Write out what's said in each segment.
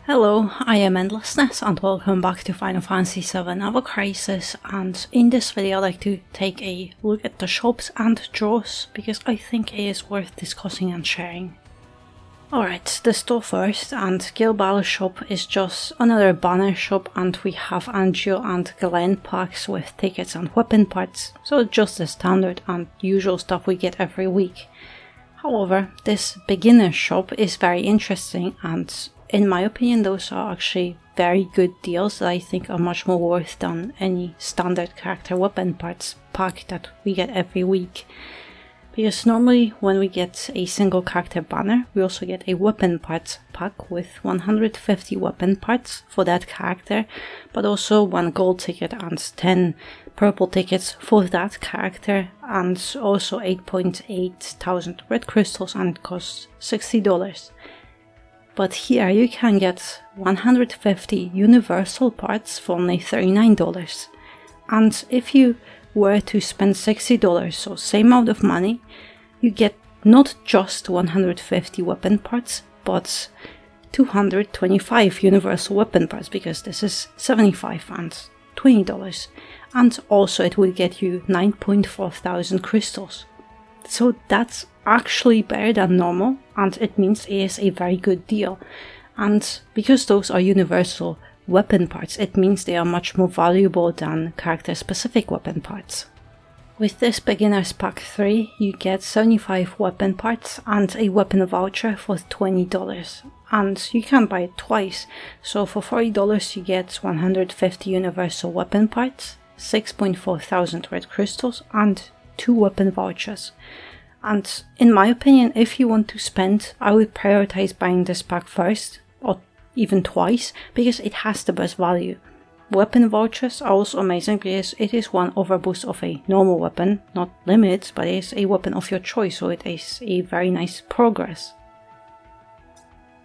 Hello, I am Endlessness and welcome back to Final Fantasy VII Ever Crisis, and in this video I'd like to take a look at the shops and drawers because I think it is worth discussing and sharing. Alright, the store first, and Gil Battle shop is just another banner shop, and we have Angeal and Glenn packs with tickets and weapon parts, so just the standard and usual stuff we get every week. However, this beginner shop is very interesting, and in my opinion those are actually very good deals that I think are much more worth than any standard character weapon parts pack that we get every week. Because normally when we get a single character banner, we also get a weapon parts pack with 150 weapon parts for that character, but also 1 gold ticket and 10 purple tickets for that character, and also 8.8 thousand red crystals, and it costs $60. But here you can get 150 universal parts for only $39. And if you were to spend $60, so same amount of money, you get not just 150 weapon parts, but 225 universal weapon parts, because this is $75 and $20. And also it will get you 9.4 thousand crystals. So that's actually better than normal, and it means it is a very good deal. And because those are universal weapon parts, it means they are much more valuable than character specific weapon parts. With this beginner's pack 3 you get 75 weapon parts and a weapon voucher for $20, and you can buy it twice, so for $40 you get 150 universal weapon parts, 6.4 thousand red crystals, and 2 weapon vouchers. And in my opinion, if you want to spend, I would prioritize buying this pack first, or even twice, because it has the best value. Weapon vouchers are also amazing because it is 1 overboost of a normal weapon, not limited, but it is a weapon of your choice, so it is a very nice progress.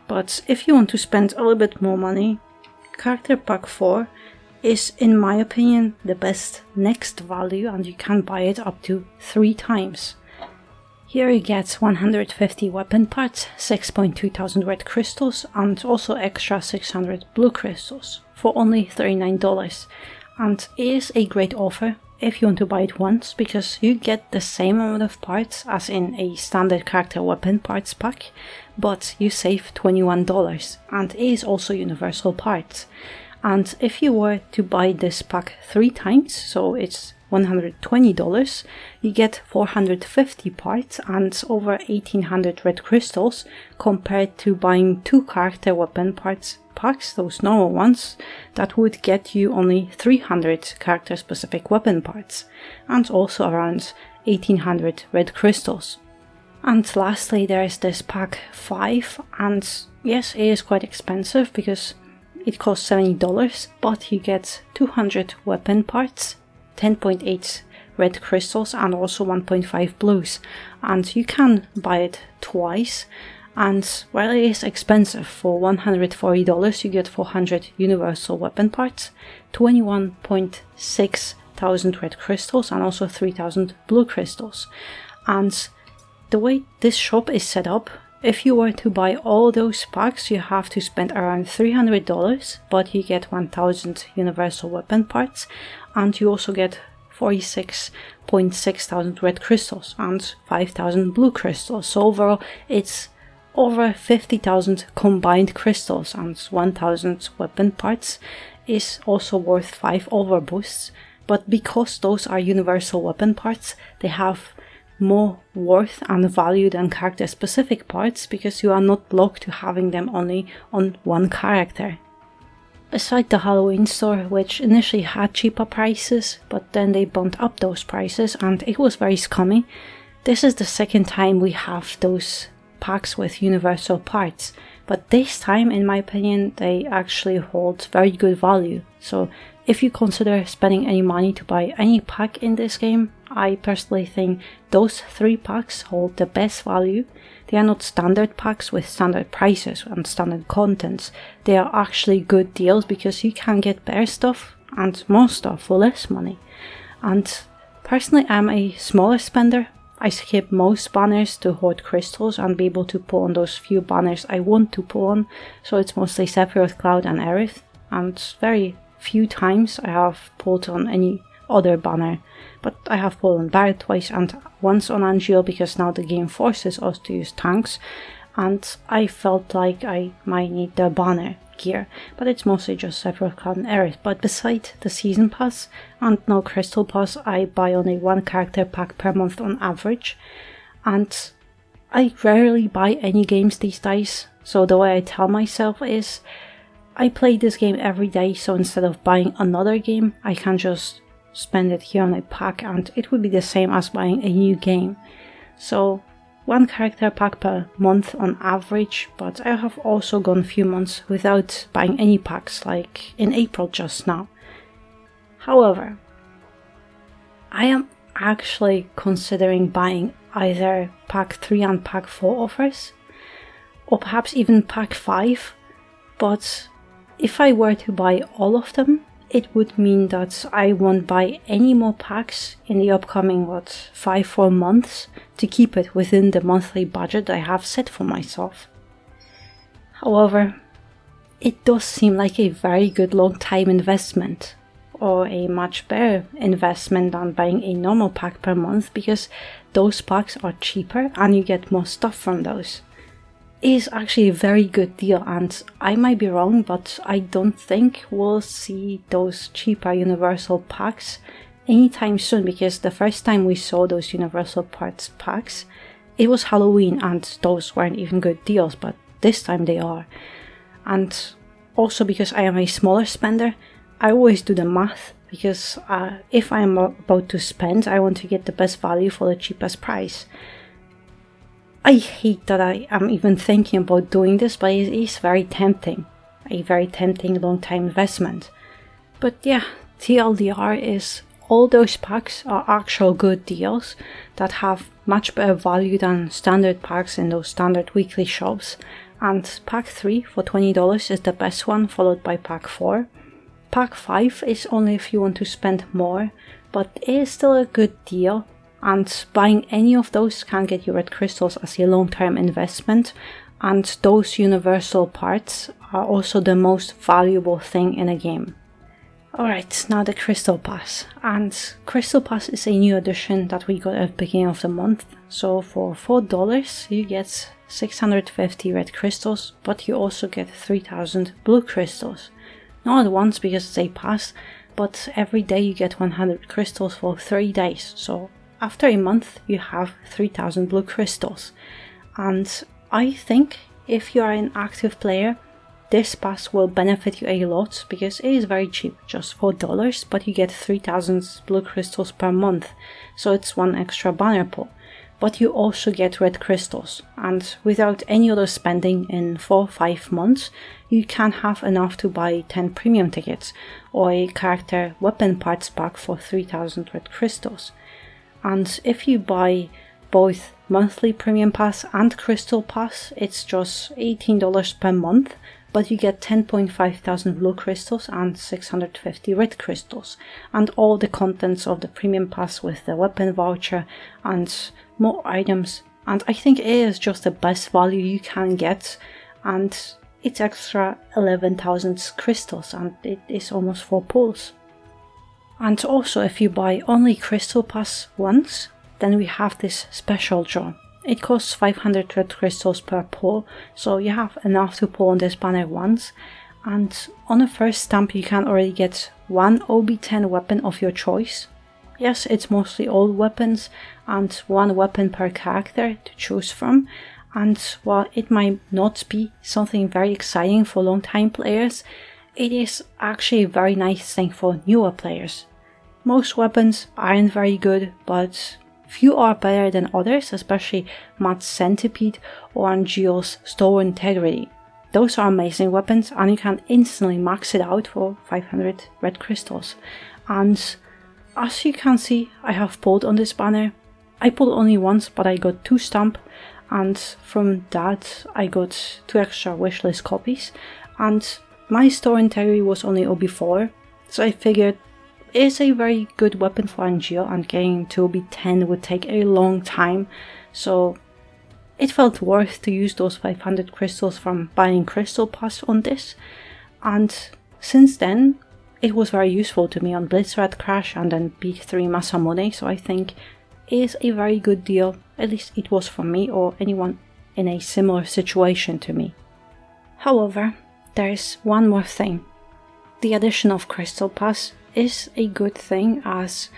But if you want to spend a little bit more money, character pack 4 is, in my opinion, the best next value, and you can buy it up to 3 times. Here you get 150 weapon parts, 6.2 thousand red crystals, and also extra 600 blue crystals for only $39. And it is a great offer if you want to buy it once, because you get the same amount of parts as in a standard character weapon parts pack, but you save $21, and it is also universal parts. And if you were to buy this pack 3 times, so it's $120, you get 450 parts and over 1800 red crystals, compared to buying 2 character weapon parts packs, those normal ones, that would get you only 300 character specific weapon parts and also around 1800 red crystals. And lastly there is this pack 5, and yes, it is quite expensive because it costs $70, but you get 200 weapon parts, 10.8 red crystals, and also 1.5 blues, and you can buy it twice. And while it is expensive, for $140 you get 400 universal weapon parts, 21.6 thousand red crystals, and also 3000 blue crystals. And the way this shop is set up, if you were to buy all those packs you have to spend around $300, but you get 1000 universal weapon parts, and you also get 46.6 thousand red crystals and 5000 blue crystals. So overall it's over 50,000 combined crystals, and 1000 weapon parts is also worth 5 overboosts. But because those are universal weapon parts, they have more worth and value than character specific parts, because you are not locked to having them only on 1 character. Beside the Halloween store, which initially had cheaper prices, but then they bumped up those prices and it was very scummy, this is the second time we have those packs with universal parts. But this time, in my opinion, they actually hold very good value. So if you consider spending any money to buy any pack in this game, I personally think those 3 packs hold the best value. They are not standard packs with standard prices and standard contents. They are actually good deals because you can get better stuff and more stuff for less money. And personally, I'm a smaller spender. I skip most banners to hoard crystals and be able to pull on those few banners I want to pull on, so it's mostly Sephiroth, Cloud and Aerith, and very few times I have pulled on any other banner, but I have pulled on Barret twice and once on Angeal because now the game forces us to use tanks, and I felt like I might need the banner gear, but it's mostly just Sephiroth, Cloud and Aerith. But beside the season pass and no crystal pass, I buy only one character pack per month on average, and I rarely buy any games these days, so the way I tell myself is I play this game every day, so instead of buying another game I can just spend it here on a pack and it would be the same as buying a new game. So one character pack per month on average, but I have also gone a few months without buying any packs, like in April just now. However, I am actually considering buying either pack 3 and pack 4 offers, or perhaps even pack 5, but if I were to buy all of them, it would mean that I won't buy any more packs in the upcoming 5-4 months to keep it within the monthly budget I have set for myself. However, it does seem like a very good long-time investment, or a much better investment than buying a normal pack per month, because those packs are cheaper and you get more stuff from those. It is actually a very good deal, and I might be wrong, but I don't think we'll see those cheaper universal packs anytime soon, because the first time we saw those universal parts packs, it was Halloween and those weren't even good deals, but this time they are. And also because I am a smaller spender, I always do the math, because if I am about to spend, I want to get the best value for the cheapest price. I hate that I am even thinking about doing this, but it is very tempting. A very tempting long-time investment. But yeah, TLDR is all those packs are actual good deals that have much better value than standard packs in those standard weekly shops. And pack 3 for $20 is the best one, followed by pack 4. Pack 5 is only if you want to spend more, but it is still a good deal. And buying any of those can get you red crystals as a long-term investment, and those universal parts are also the most valuable thing in a game. Alright, now the Crystal Pass. And Crystal Pass is a new addition that we got at the beginning of the month. So for $4 you get 650 red crystals, but you also get 3000 blue crystals. Not at once because it's a pass, but every day you get 100 crystals for 3 days. So after a month you have 3000 blue crystals, and I think if you are an active player, this pass will benefit you a lot because it is very cheap, just $4, but you get 3000 blue crystals per month, so it's one extra banner pull. But you also get red crystals, and without any other spending in 4-5 months, you can have enough to buy 10 premium tickets or a character weapon parts pack for 3000 red crystals. And if you buy both monthly premium pass and crystal pass, it's just $18 per month, but you get 10,500 blue crystals and 650 red crystals, and all the contents of the premium pass with the weapon voucher and more items. And I think it is just the best value you can get, and it's extra 11,000 crystals, and it is almost 4 pulls. And also, if you buy only Crystal Pass once, then we have this special draw. It costs 500 red crystals per pull, so you have enough to pull on this banner once. And on the first stamp you can already get one OB10 weapon of your choice. Yes, it's mostly old weapons, and one weapon per character to choose from. And while it might not be something very exciting for long-time players, it is actually a very nice thing for newer players. Most weapons aren't very good, but few are better than others, especially Matt's Centipede or Angeal's Store Integrity. Those are amazing weapons, and you can instantly max it out for 500 red crystals. And as you can see, I have pulled on this banner. I pulled only once, but I got 2 stamp, and from that I got 2 extra wishlist copies. And my Store Integrity was only OB4, so I figured is a very good weapon for Angeal, and getting to B10 would take a long time, so it felt worth to use those 500 crystals from buying Crystal Pass on this, and since then it was very useful to me on Blitzrat Crash and then Big 3 Masamune, so I think it is a very good deal, at least it was for me or anyone in a similar situation to me. However, there is one more thing. The addition of Crystal Pass is a good thing, as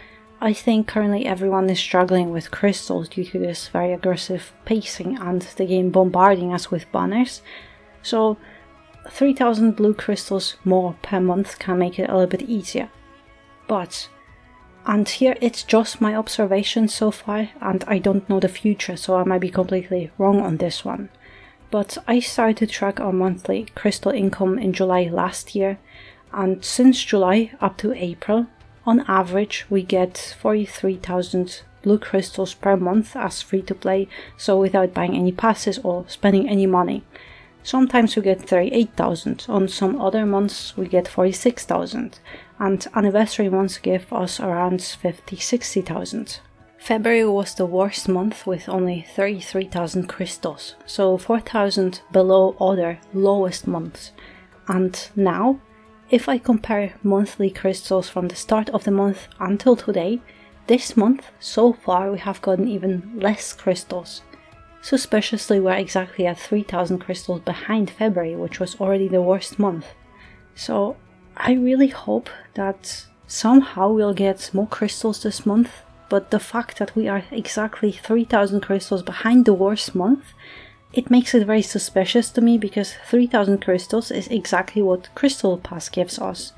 I think currently everyone is struggling with crystals due to this very aggressive pacing and the game bombarding us with banners, so 3000 blue crystals more per month can make it a little bit easier. But, and here it's just my observation so far, and I don't know the future, so I might be completely wrong on this one, but I started to track our monthly crystal income in July last year, and since July up to April, on average we get 43,000 blue crystals per month as free to play, so without buying any passes or spending any money. Sometimes we get 38,000, on some other months we get 46,000, and anniversary months give us around 50-60,000. February was the worst month with only 33,000 crystals, so 4,000 below other lowest months. And now, if I compare monthly crystals from the start of the month until today, this month so far we have gotten even less crystals. Suspiciously, we're exactly at 3,000 crystals behind February, which was already the worst month. So I really hope that somehow we'll get more crystals this month, but the fact that we are exactly 3,000 crystals behind the worst month, it makes it very suspicious to me, because 3,000 crystals is exactly what Crystal Pass gives us.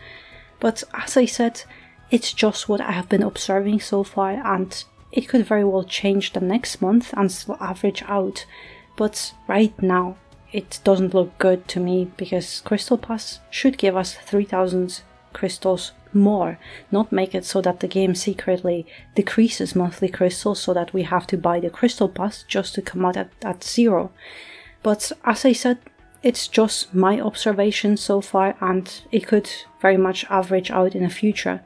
But as I said, it's just what I have been observing so far, and it could very well change the next month and still average out. But right now, it doesn't look good to me, because Crystal Pass should give us 3,000 crystals more, not make it so that the game secretly decreases monthly crystals so that we have to buy the Crystal Pass just to come out at zero. But as I said, it's just my observation so far, and it could very much average out in the future.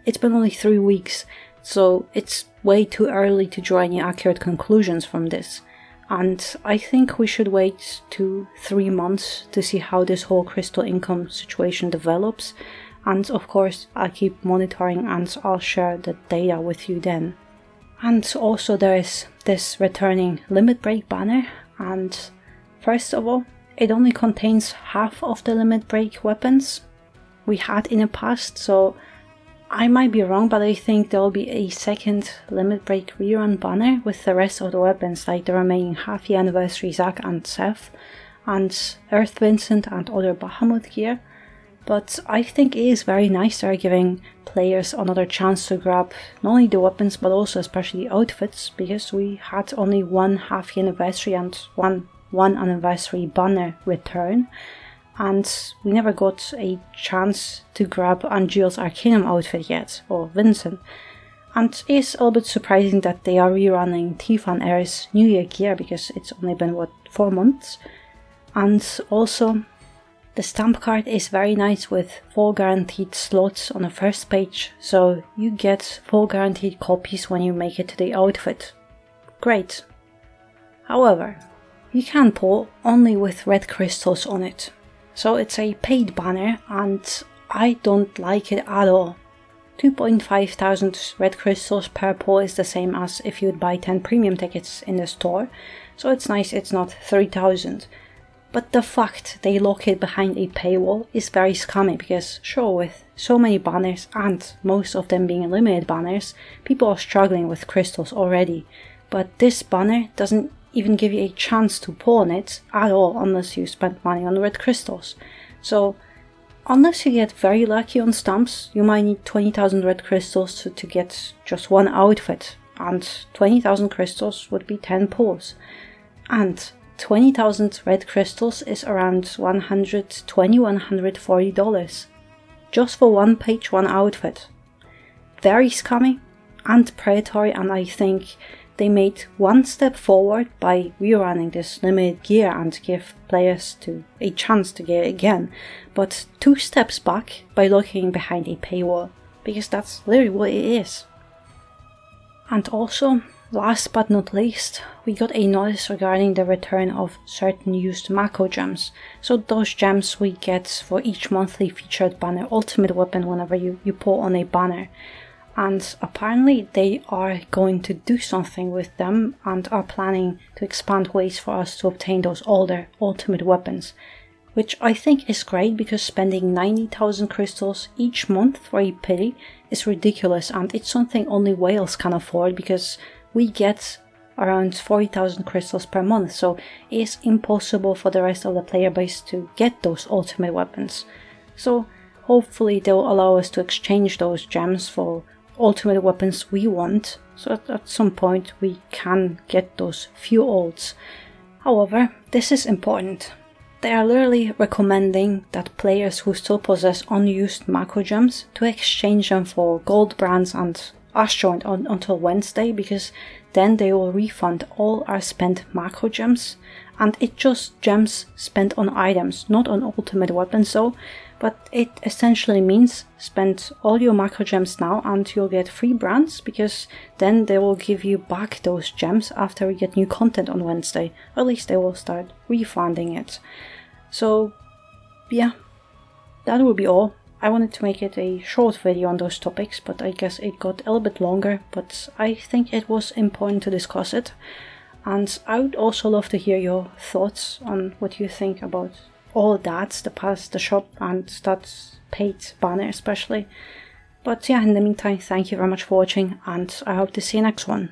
It's been only 3 weeks, so it's way too early to draw any accurate conclusions from this. And I think we should wait 2-3 months to see how this whole crystal income situation develops. And of course, I'll keep monitoring and I'll share the data with you then. And also there is this returning limit break banner, and first of all, it only contains half of the limit break weapons we had in the past, so I might be wrong, but I think there will be a second limit break rerun banner with the rest of the weapons, like the remaining half-year anniversary Zack and Seth, and Earth Vincent and other Bahamut gear. But I think it is very nice they're giving players another chance to grab not only the weapons but also especially outfits, because we had only one half-year anniversary and one anniversary banner return, and we never got a chance to grab Angeal's Arcanum outfit yet, or Vincent. And it is a little bit surprising that they are rerunning Tifa and Aerith's New Year gear, because it's only been, 4 months? And also, the stamp card is very nice with 4 guaranteed slots on the first page, so you get 4 guaranteed copies when you make it to the outfit. Great. However, you can pull only with red crystals on it, so it's a paid banner and I don't like it at all. 2,500 red crystals per pull is the same as if you'd buy 10 premium tickets in the store, so it's nice it's not 3,000. But the fact they lock it behind a paywall is very scummy, because sure, with so many banners and most of them being limited banners, people are struggling with crystals already. But this banner doesn't even give you a chance to pull on it at all unless you spend money on red crystals. So unless you get very lucky on stamps, you might need 20,000 red crystals to get just one outfit, and 20,000 crystals would be 10 pulls. And 20,000 red crystals is around $120-140 just for one page, one outfit. Very scummy and predatory, and I think they made one step forward by rerunning this limited gear and give players a chance to get it again, but 2 steps back by looking behind a paywall. because that's literally what it is. And also, last but not least, we got a notice regarding the return of certain used Mako Gems. So those gems we get for each monthly featured banner ultimate weapon whenever you pull on a banner. And apparently they are going to do something with them and are planning to expand ways for us to obtain those older ultimate weapons. Which I think is great, because spending 90,000 crystals each month for a pity is ridiculous, and it's something only whales can afford, because we get around 40,000 crystals per month, so it is impossible for the rest of the player base to get those ultimate weapons. So hopefully they'll allow us to exchange those gems for ultimate weapons we want, so at some point we can get those few ults. However, this is important. They are literally recommending that players who still possess unused Mako Gems to exchange them for gold brands and Astro until Wednesday, because then they will refund all our spent Mako Gems, and it's just gems spent on items, not on ultimate weapons though, but it essentially means spend all your Mako Gems now and you'll get free brands, because then they will give you back those gems after we get new content on Wednesday, or at least they will start refunding it. So yeah, that will be all. I wanted to make it a short video on those topics, but I guess it got a little bit longer, but I think it was important to discuss it. And I would also love to hear your thoughts on what you think about all that, the pass, the shop, and that paid banner especially. But yeah, in the meantime, thank you very much for watching, and I hope to see you next one.